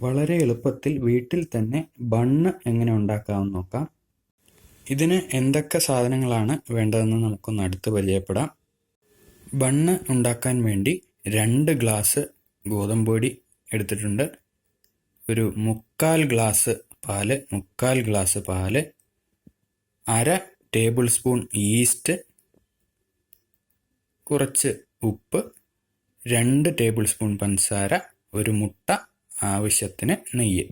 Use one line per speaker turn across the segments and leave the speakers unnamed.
വളരെ എളുപ്പത്തിൽ വീട്ടിൽ തന്നെ ബണ്ണ് എങ്ങനെ ഉണ്ടാക്കാമെന്ന് നോക്കാം. ഇതിന് എന്തൊക്കെ സാധനങ്ങളാണ് വേണ്ടതെന്ന് നമുക്കൊന്ന് അടുത്ത് പരിചയപ്പെടാം. ബണ്ണ് ഉണ്ടാക്കാൻ വേണ്ടി 2 ഗ്ലാസ് ഗോതമ്പൊടി എടുത്തിട്ടുണ്ട്. ഒരു 3/4 ഗ്ലാസ് പാല്, 1/2 ടേബിൾ സ്പൂൺ ഈസ്റ്റ്, കുറച്ച് ഉപ്പ്, 2 ടേബിൾ സ്പൂൺ പഞ്ചസാര, ഒരു മുട്ട, ആവശ്യത്തിന് നെയ്യ്.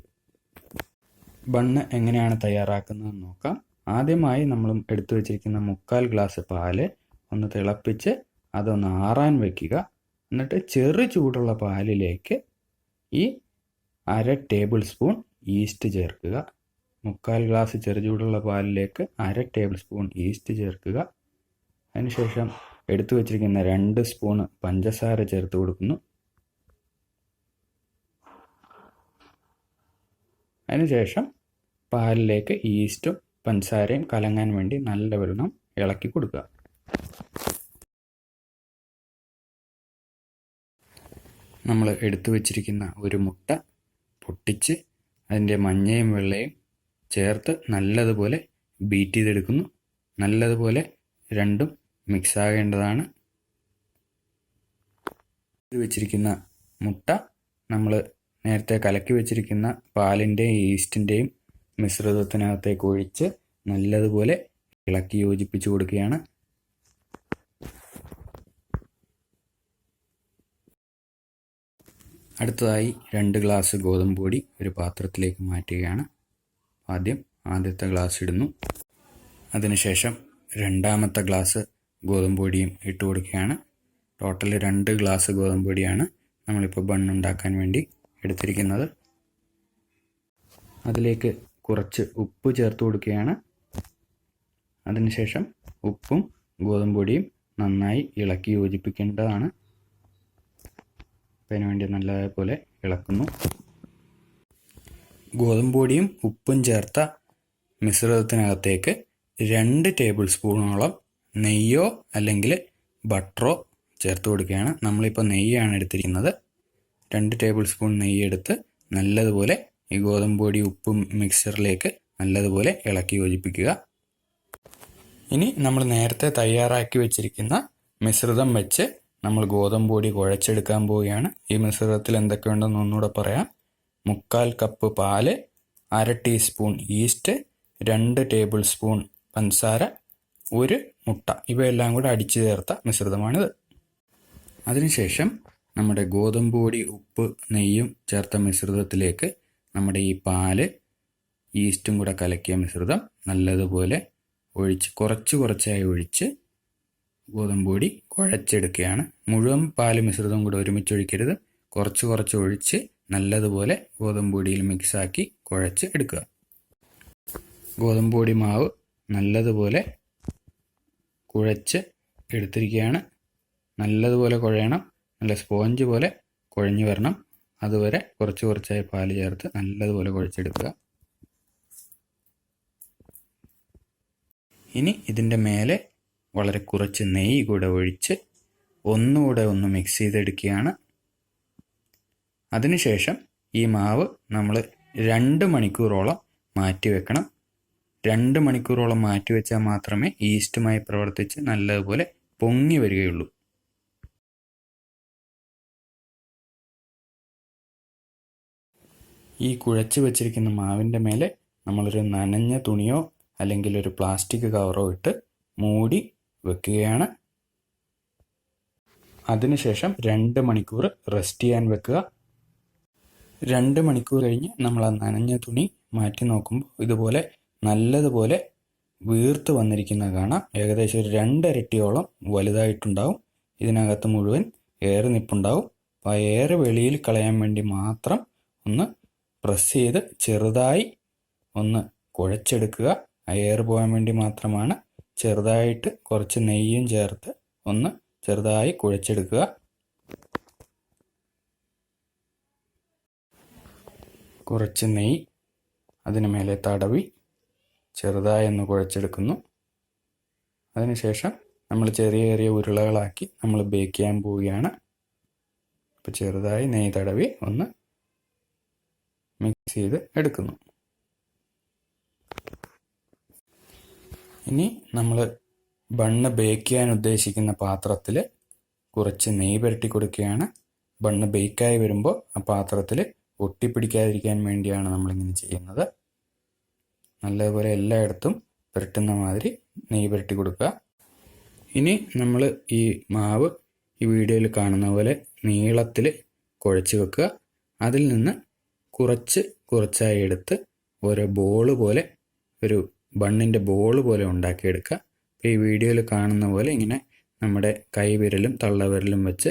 ബണ്ണ് എങ്ങനെയാണ് തയ്യാറാക്കുന്നതെന്ന് നോക്കാം. ആദ്യമായി നമ്മൾ എടുത്തു വച്ചിരിക്കുന്ന 3/4 ഗ്ലാസ് പാല് ഒന്ന് തിളപ്പിച്ച് അതൊന്ന് ആറാൻ വയ്ക്കുക. എന്നിട്ട് ചെറു ചൂടുള്ള പാലിലേക്ക് ഈ 1/2 ടേബിൾ സ്പൂൺ ഈസ്റ്റ് ചേർക്കുക. 3/4 ഗ്ലാസ് ചെറു ചൂടുള്ള പാലിലേക്ക് 1/2 ടേബിൾ സ്പൂൺ ഈസ്റ്റ് ചേർക്കുക. അതിനുശേഷം എടുത്തു വച്ചിരിക്കുന്ന 2 സ്പൂൺ പഞ്ചസാര ചേർത്ത് കൊടുക്കുന്നു. അതിനുശേഷം പാലിലേക്ക് ഈസ്റ്റും പഞ്ചസാരയും കലങ്ങാൻ വേണ്ടി നല്ലവണ്ണം ഇളക്കി കൊടുക്കുക. നമ്മൾ എടുത്തു വച്ചിരിക്കുന്ന ഒരു മുട്ട പൊട്ടിച്ച് അതിൻ്റെ മഞ്ഞയും വെള്ളയും ചേർത്ത് നല്ലതുപോലെ ബീറ്റ് ചെയ്തെടുക്കുന്നു. നല്ലതുപോലെ രണ്ടും മിക്സ് ആകേണ്ടതാണ്. എടുത്തു വച്ചിരിക്കുന്ന മുട്ട നമ്മൾ നേരത്തെ കലക്കി വെച്ചിരിക്കുന്ന പാലിൻ്റെയും ഈസ്റ്റിൻ്റെയും മിശ്രിതത്തിനകത്തേക്ക് ഒഴിച്ച് നല്ലതുപോലെ ഇളക്കി യോജിപ്പിച്ച് കൊടുക്കുകയാണ്. അടുത്തതായി 2 ഗ്ലാസ് ഗോതമ്പ് പൊടി ഒരു പാത്രത്തിലേക്ക് മാറ്റുകയാണ്. ആദ്യത്തെ ഗ്ലാസ് ഇടുന്നു. അതിനുശേഷം രണ്ടാമത്തെ ഗ്ലാസ് ഗോതമ്പ് പൊടിയും ഇട്ട് കൊടുക്കുകയാണ്. ടോട്ടൽ 2 ഗ്ലാസ് ഗോതമ്പ് പൊടിയാണ് നമ്മളിപ്പോൾ ബണ്ണുണ്ടാക്കാൻ വേണ്ടി എടുത്തിരിക്കുന്നത്. അതിലേക്ക് കുറച്ച് ഉപ്പ് ചേർത്ത് കൊടുക്കുകയാണ്. അതിനുശേഷം ഉപ്പും ഗോതമ്പ് പൊടിയും നന്നായി ഇളക്കി യോജിപ്പിക്കേണ്ടതാണ്. അതിനുവേണ്ടി നല്ലപോലെ ഇളക്കുന്നു. ഗോതമ്പ് പൊടിയും ഉപ്പും ചേർത്ത മിശ്രിതത്തിനകത്തേക്ക് 2 ടേബിൾ സ്പൂണോളം നെയ്യോ അല്ലെങ്കിൽ ബട്ടറോ ചേർത്ത് കൊടുക്കുകയാണ്. നമ്മളിപ്പോൾ നെയ്യാണ് എടുത്തിരിക്കുന്നത്. 2 ടേബിൾ സ്പൂൺ നെയ്യ് എടുത്ത് നല്ലതുപോലെ ഈ ഗോതമ്പ് പൊടി ഉപ്പും മിക്സറിലേക്ക് നല്ലതുപോലെ ഇളക്കി യോജിപ്പിക്കുക. ഇനി നമ്മൾ നേരത്തെ തയ്യാറാക്കി വെച്ചിരിക്കുന്ന മിശ്രിതം വെച്ച് നമ്മൾ ഗോതമ്പ് പൊടി കുഴച്ചെടുക്കാൻ പോവുകയാണ്. ഈ മിശ്രിതത്തിൽ എന്തൊക്കെയുണ്ടെന്ന് ഒന്നുകൂടെ പറയാം. 3/4 കപ്പ് പാല്, 1/2 ടീസ്പൂൺ ഈസ്റ്റ്, 2 ടേബിൾ സ്പൂൺ പഞ്ചസാര, 1 മുട്ട, ഇവയെല്ലാം കൂടെ അടിച്ചു ചേർത്ത മിശ്രിതമാണിത്. അതിനുശേഷം നമ്മുടെ ഗോതമ്പ് പൊടി ഉപ്പ് നെയ്യും ചേർത്ത മിശ്രിതത്തിലേക്ക് നമ്മുടെ ഈ പാല് ഈസ്റ്റും കൂടെ കലക്കിയ മിശ്രിതം നല്ലതുപോലെ ഒഴിച്ച് കുറച്ചായി ഒഴിച്ച് ഗോതമ്പ് പൊടി കുഴച്ചെടുക്കുകയാണ്. മുഴുവൻ പാല് മിശ്രിതം കൂടെ ഒരുമിച്ച് ഒഴിക്കരുത്. കുറച്ച് ഒഴിച്ച് നല്ലതുപോലെ ഗോതമ്പ് പൊടിയിൽ മിക്സാക്കി കുഴച്ച് എടുക്കുക. ഗോതമ്പ് പൊടി മാവ് നല്ലതുപോലെ കുഴച്ച് എടുത്തിരിക്കുകയാണ്. നല്ലതുപോലെ കുഴയണം. നല്ല സ്പോഞ്ച് പോലെ കുഴഞ്ഞു വരണം. അതുവരെ കുറച്ചായി പാല് ചേർത്ത് നല്ലതുപോലെ കുഴച്ചെടുക്കുക. ഇനി ഇതിൻ്റെ മേലെ വളരെ കുറച്ച് നെയ്യ് കൂടെ ഒഴിച്ച് ഒന്നുകൂടെ ഒന്ന് മിക്സ് ചെയ്തെടുക്കുകയാണ്. അതിനുശേഷം ഈ മാവ് നമ്മൾ 2 മണിക്കൂറോളം മാറ്റി വെക്കണം. 2 മണിക്കൂറോളം മാറ്റി വെച്ചാൽ മാത്രമേ ഈസ്റ്റുമായി പ്രവർത്തിച്ച് നല്ലതുപോലെ പൊങ്ങി വരികയുള്ളൂ. ഈ കുഴച്ച് വെച്ചിരിക്കുന്ന മാവിൻ്റെ മേലെ നമ്മളൊരു നനഞ്ഞ തുണിയോ അല്ലെങ്കിൽ ഒരു പ്ലാസ്റ്റിക് കവറോ ഇട്ട് മൂടി വെക്കുകയാണ്. അതിനുശേഷം 2 മണിക്കൂർ റെസ്റ്റ് ചെയ്യാൻ വെക്കുക. 2 മണിക്കൂർ കഴിഞ്ഞ് നമ്മൾ ആ നനഞ്ഞ തുണി മാറ്റി നോക്കുമ്പോൾ ഇതുപോലെ നല്ലതുപോലെ വീർത്ത് വന്നിരിക്കുന്നത് കാണാം. ഏകദേശം ഒരു 2 ഇരട്ടിയോളം വലുതായിട്ടുണ്ടാവും. ഇതിനകത്ത് മുഴുവൻ എയർ നിപ്പുണ്ടാവും. അപ്പോൾ ആ എയർ വെളിയിൽ കളയാൻ വേണ്ടി മാത്രം ഒന്ന് പ്രസ് ചെയ്ത് ചെറുതായി ഒന്ന് കുഴച്ചെടുക്കുക. ആ എയർ പോകാൻ വേണ്ടി മാത്രമാണ്. ചെറുതായിട്ട് കുറച്ച് നെയ്യും ചേർത്ത് ഒന്ന് ചെറുതായി കുഴച്ചെടുക്കുക. കുറച്ച് നെയ്യ് അതിന് മേലെ തടവി ചെറുതായി ഒന്ന് കുഴച്ചെടുക്കുന്നു. അതിനുശേഷം നമ്മൾ ചെറിയ ഉരുളകളാക്കി നമ്മൾ ബേക്ക് ചെയ്യാൻ പോവുകയാണ്. അപ്പോൾ ചെറുതായി നെയ്യ് തടവി ഒന്ന് മിക്സ് ചെയ്ത് എടുക്കുന്നു. ഇനി നമ്മൾ ബണ്ണ് ബേക്ക് ചെയ്യാൻ ഉദ്ദേശിക്കുന്ന പാത്രത്തിൽ കുറച്ച് നെയ്യ് പുരട്ടി കൊടുക്കുകയാണ്. ബണ്ണ് ബേക്കായി വരുമ്പോൾ ആ പാത്രത്തിൽ ഒട്ടിപ്പിടിക്കാതിരിക്കാൻ വേണ്ടിയാണ് നമ്മളിങ്ങനെ ചെയ്യുന്നത്. നല്ലപോലെ എല്ലായിടത്തും പുരട്ടുന്ന മാതിരി നെയ്യ് പുരട്ടി കൊടുക്കുക. ഇനി നമ്മൾ ഈ മാവ് ഈ വീഡിയോയിൽ കാണുന്ന പോലെ നീളത്തിൽ കുഴച്ച് വെക്കുക. അതിൽ നിന്ന് കുറച്ച് കുറച്ചായി എടുത്ത് ഓരോ ബോൾ പോലെ, ഒരു ബണ്ണിൻ്റെ ബോൾ പോലെ ഉണ്ടാക്കിയെടുക്കുക. അപ്പോൾ ഈ വീഡിയോയിൽ കാണുന്ന പോലെ ഇങ്ങനെ നമ്മുടെ കൈവിരലും തള്ളവിരലും വെച്ച്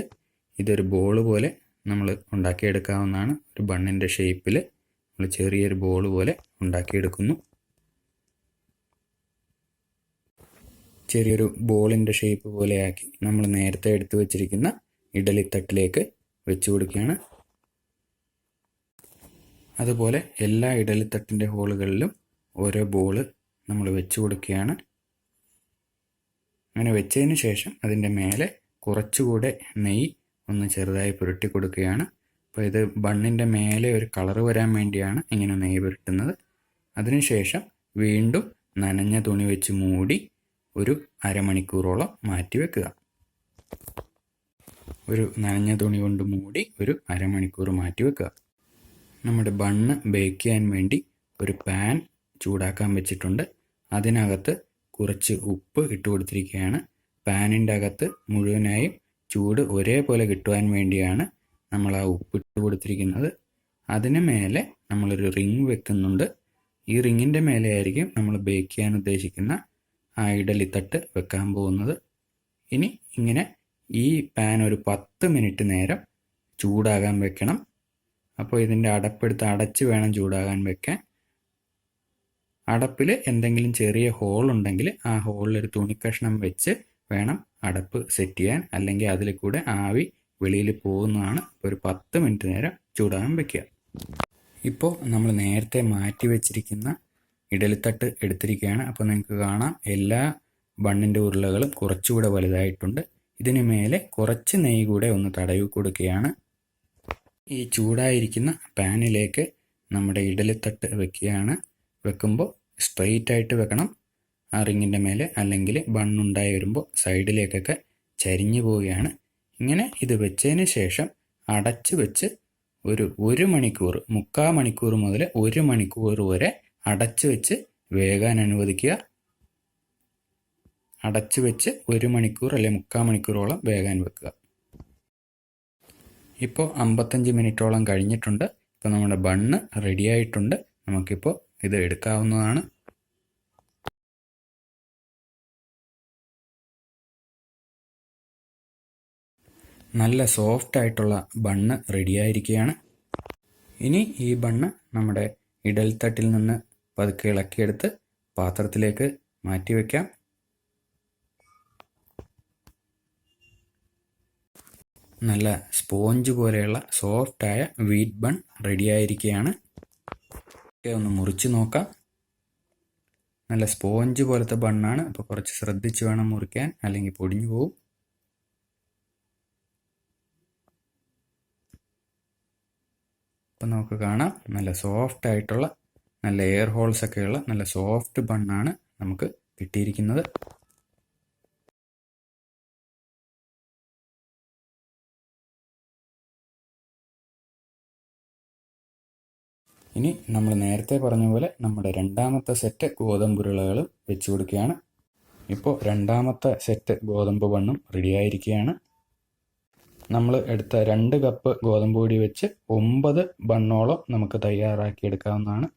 ഇതൊരു ബോൾ പോലെ നമ്മൾ ഉണ്ടാക്കിയെടുക്കാവുന്നതാണ്. ഒരു ബണ്ണിൻ്റെ ഷേപ്പിൽ നമ്മൾ ചെറിയൊരു ബോൾ പോലെ ഉണ്ടാക്കിയെടുക്കുന്നു. ചെറിയൊരു ബോളിൻ്റെ ഷേപ്പ് പോലെയാക്കി നമ്മൾ നേരത്തെ എടുത്തു വച്ചിരിക്കുന്ന ഇഡലിത്തട്ടിലേക്ക് വെച്ച് കൊടുക്കുകയാണ്. അതുപോലെ എല്ലാ ഇഡലിത്തട്ടിൻ്റെ ഹോളുകളിലും ഓരോ ബോൾ നമ്മൾ വെച്ച് കൊടുക്കുകയാണ്. അങ്ങനെ വെച്ചതിന് ശേഷം അതിൻ്റെ മേലെ കുറച്ചുകൂടെ നെയ്യ് ഒന്ന് ചെറുതായി പുരട്ടി കൊടുക്കുകയാണ്. അപ്പോൾ ഇത് ബണ്ണിൻ്റെ മേലെ ഒരു കളർ വരാൻ വേണ്ടിയാണ് ഇങ്ങനെ നെയ്യ് പുരട്ടുന്നത്. അതിനുശേഷം വീണ്ടും നനഞ്ഞ തുണി വെച്ച് മൂടി ഒരു അരമണിക്കൂറോളം മാറ്റി വെക്കുക. ഒരു നനഞ്ഞ തുണി കൊണ്ട് മൂടി ഒരു അരമണിക്കൂർ മാറ്റി വെക്കുക. നമ്മുടെ ബണ്ണ് ബേക്ക് ചെയ്യാൻ വേണ്ടി ഒരു പാൻ ചൂടാക്കാൻ വെച്ചിട്ടുണ്ട്. അതിനകത്ത് കുറച്ച് ഉപ്പ് ഇട്ട് കൊടുത്തിരിക്കുകയാണ്. പാനിൻ്റെ അകത്ത് മുഴുവനായും ചൂട് ഒരേപോലെ കിട്ടുവാൻ വേണ്ടിയാണ് നമ്മൾ ആ ഉപ്പ് ഇട്ട് കൊടുത്തിരിക്കുന്നത്. അതിന് മേലെ നമ്മളൊരു റിങ് വെക്കുന്നുണ്ട്. ഈ റിങ്ങിൻ്റെ മേലെ ആയിരിക്കും നമ്മൾ ബേക്ക് ചെയ്യാൻ ഉദ്ദേശിക്കുന്ന ആ ഇഡലിത്തട്ട് വെക്കാൻ പോകുന്നത്. ഇനി ഇങ്ങനെ ഈ പാൻ ഒരു 10 മിനിറ്റ് നേരം ചൂടാകാൻ വെക്കണം. അപ്പോൾ ഇതിൻ്റെ അടപ്പെടുത്ത് അടച്ച് വേണം ചൂടാകാൻ വെക്കാൻ. അടപ്പിൽ എന്തെങ്കിലും ചെറിയ ഹോൾ ഉണ്ടെങ്കിൽ ആ ഹോളിലൊരു തുണിക്കഷ്ണം വെച്ച് വേണം അടപ്പ് സെറ്റ് ചെയ്യാൻ, അല്ലെങ്കിൽ അതിൽ കൂടെ ആവി വെളിയിൽ പോകുന്നതാണ്. ഒരു 10 മിനിറ്റ് നേരം ചൂടാകാൻ വെക്കുക. ഇപ്പോൾ നമ്മൾ നേരത്തെ മാറ്റി വെച്ചിരിക്കുന്ന ഇഡലിത്തട്ട് എടുത്തിരിക്കുകയാണ്. അപ്പോൾ നിങ്ങൾക്ക് കാണാം എല്ലാ ബണ്ണിൻ്റെ ഉരുളകളും കുറച്ചുകൂടെ വലുതായിട്ടുണ്ട്. ഇതിന് മേലെ കുറച്ച് നെയ്യ് കൂടെ ഒന്ന് തടവി കൊടുക്കുകയാണ്. ഈ ചൂടായിരിക്കുന്ന പാനിലേക്ക് നമ്മുടെ ഇഡലിത്തട്ട് വെക്കുകയാണ്. വെക്കുമ്പോൾ സ്ട്രെയിറ്റ് ആയിട്ട് വെക്കണം ആ റിങ്ങിൻ്റെ മേലെ, അല്ലെങ്കിൽ ബണ്ണുണ്ടായി വരുമ്പോൾ സൈഡിലേക്കൊക്കെ ചരിഞ്ഞു പോവുകയാണ്. ഇങ്ങനെ ഇത് വെച്ചതിന് ശേഷം അടച്ച് വെച്ച് ഒരു മണിക്കൂർ, 3/4 മണിക്കൂർ മുതൽ 1 മണിക്കൂർ വരെ അടച്ച് വെച്ച് വേകാൻ അനുവദിക്കുക. അടച്ച് വെച്ച് 1 മണിക്കൂർ അല്ലെങ്കിൽ 3/4 മണിക്കൂറോളം വേകാൻ വെക്കുക. ഇപ്പോൾ 55 മിനിറ്റോളം കഴിഞ്ഞിട്ടുണ്ട്. ഇപ്പോൾ നമ്മുടെ ബണ്ണ് റെഡിയായിട്ടുണ്ട്. നമുക്കിപ്പോൾ ഇത് എടുക്കാവുന്നതാണ്. നല്ല സോഫ്റ്റ് ആയിട്ടുള്ള ബണ്ണ് റെഡിയായിരിക്കുകയാണ്. ഇനി ഈ ബണ്ണ് നമ്മുടെ ഇഡലിത്തട്ടിൽ നിന്ന് പതുക്കെ ഇളക്കിയെടുത്ത് പാത്രത്തിലേക്ക് മാറ്റി വയ്ക്കാം. നല്ല സ്പോഞ്ച് പോലെയുള്ള സോഫ്റ്റായ വീറ്റ് ബൺ റെഡിയായിരിക്കുകയാണ്. ഒന്ന് മുറിച്ച് നോക്കാം. നല്ല സ്പോഞ്ച് പോലത്തെ ബണ്ണാണ്. അപ്പോൾ കുറച്ച് ശ്രദ്ധിച്ച് വേണം മുറിക്കാൻ, അല്ലെങ്കിൽ പൊടിഞ്ഞു പോകും. ഇപ്പം നമുക്ക് കാണാം നല്ല സോഫ്റ്റ് ആയിട്ടുള്ള, നല്ല എയർ ഹോൾസ് ഒക്കെയുള്ള നല്ല സോഫ്റ്റ് ബണ്ണാണ് നമുക്ക് കിട്ടിയിരിക്കുന്നത്. ഇനി നമ്മൾ നേരത്തെ പറഞ്ഞ പോലെ നമ്മുടെ രണ്ടാമത്തെ സെറ്റ് ഗോതമ്പുരുളകൾ വെച്ച് കൊടുക്കുകയാണ്. ഇപ്പോൾ രണ്ടാമത്തെ സെറ്റ് ഗോതമ്പ് ബണ്ണും റെഡിയായിരിക്കുകയാണ്. നമ്മൾ എടുത്ത 2 കപ്പ് ഗോതമ്പ് പൊടി വെച്ച് 9 ബണ്ണോളം നമുക്ക് തയ്യാറാക്കിയെടുക്കാവുന്നതാണ്.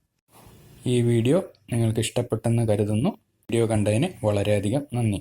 ഈ വീഡിയോ നിങ്ങൾക്ക് ഇഷ്ടപ്പെട്ടെന്ന് കരുതുന്നു. വീഡിയോ കണ്ടതിന് വളരെയധികം നന്ദി.